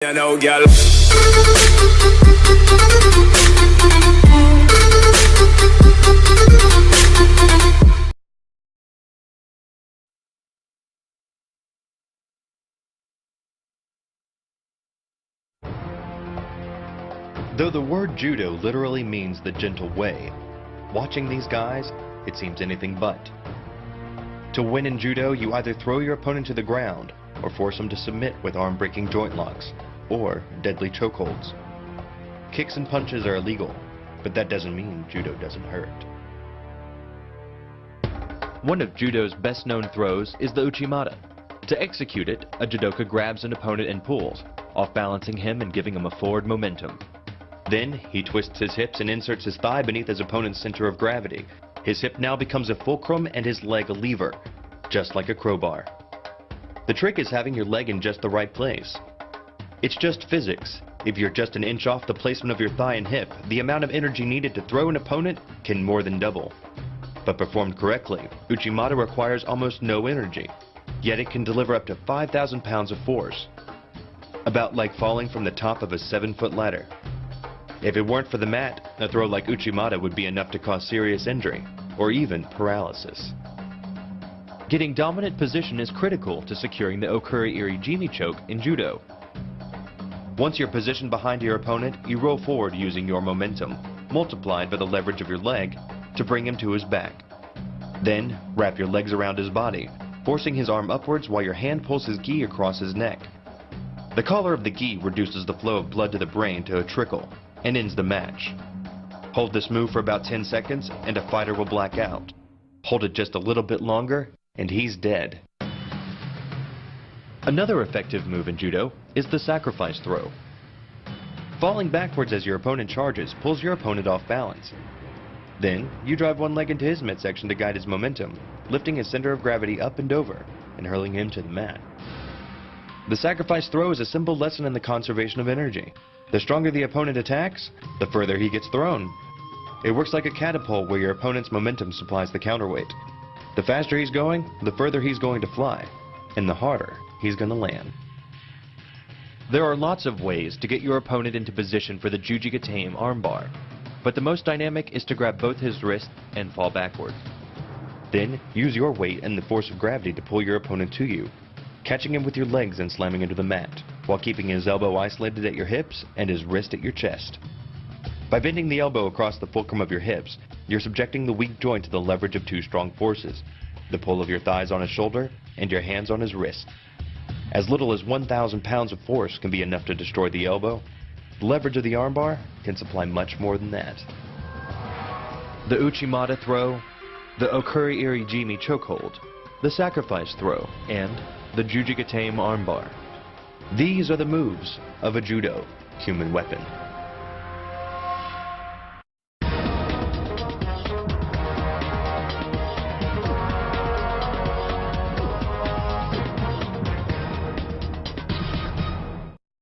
You know, girl. Though the word judo literally means the gentle way, watching these guys, it seems anything but. To win in judo, you either throw your opponent to the ground or force him to submit with arm-breaking joint locks or deadly chokeholds. Kicks and punches are illegal, but that doesn't mean judo doesn't hurt. One of judo's best-known throws is the uchimata. To execute it, a judoka grabs an opponent and pulls, off-balancing him and giving him a forward momentum. Then, he twists his hips and inserts his thigh beneath his opponent's center of gravity. His hip now becomes a fulcrum and his leg a lever, just like a crowbar. The trick is having your leg in just the right place. It's just physics. If you're just an inch off the placement of your thigh and hip, the amount of energy needed to throw an opponent can more than double. But performed correctly, uchimata requires almost no energy, yet it can deliver up to 5,000 pounds of force. About like falling from the top of a 7-foot ladder. If it weren't for the mat, a throw like uchimata would be enough to cause serious injury, or even paralysis. Getting dominant position is critical to securing the okuri-iri-jimi choke in judo. Once you're positioned behind your opponent, you roll forward using your momentum, multiplied by the leverage of your leg, to bring him to his back. Then, wrap your legs around his body, forcing his arm upwards while your hand pulls his gi across his neck. The collar of the gi reduces the flow of blood to the brain to a trickle, and ends the match. Hold this move for about 10 seconds, and a fighter will black out. Hold it just a little bit longer, and he's dead. Another effective move in judo is the sacrifice throw. Falling backwards as your opponent charges pulls your opponent off balance. Then, you drive one leg into his midsection to guide his momentum, lifting his center of gravity up and over, and hurling him to the mat. The sacrifice throw is a simple lesson in the conservation of energy. The stronger the opponent attacks, the further he gets thrown. It works like a catapult where your opponent's momentum supplies the counterweight. The faster he's going, the further he's going to fly, and the harder he's going to land. There are lots of ways to get your opponent into position for the jujigatame armbar, but the most dynamic is to grab both his wrists and fall backward. Then, use your weight and the force of gravity to pull your opponent to you, catching him with your legs and slamming him to the mat, while keeping his elbow isolated at your hips and his wrist at your chest. By bending the elbow across the fulcrum of your hips, you're subjecting the weak joint to the leverage of two strong forces, the pull of your thighs on his shoulder and your hands on his wrist. As little as 1,000 pounds of force can be enough to destroy the elbow. The leverage of the armbar can supply much more than that. The uchimata throw, the okuri-iri-jimi chokehold, the sacrifice throw, and the jujigatame armbar. These are the moves of a judo human weapon.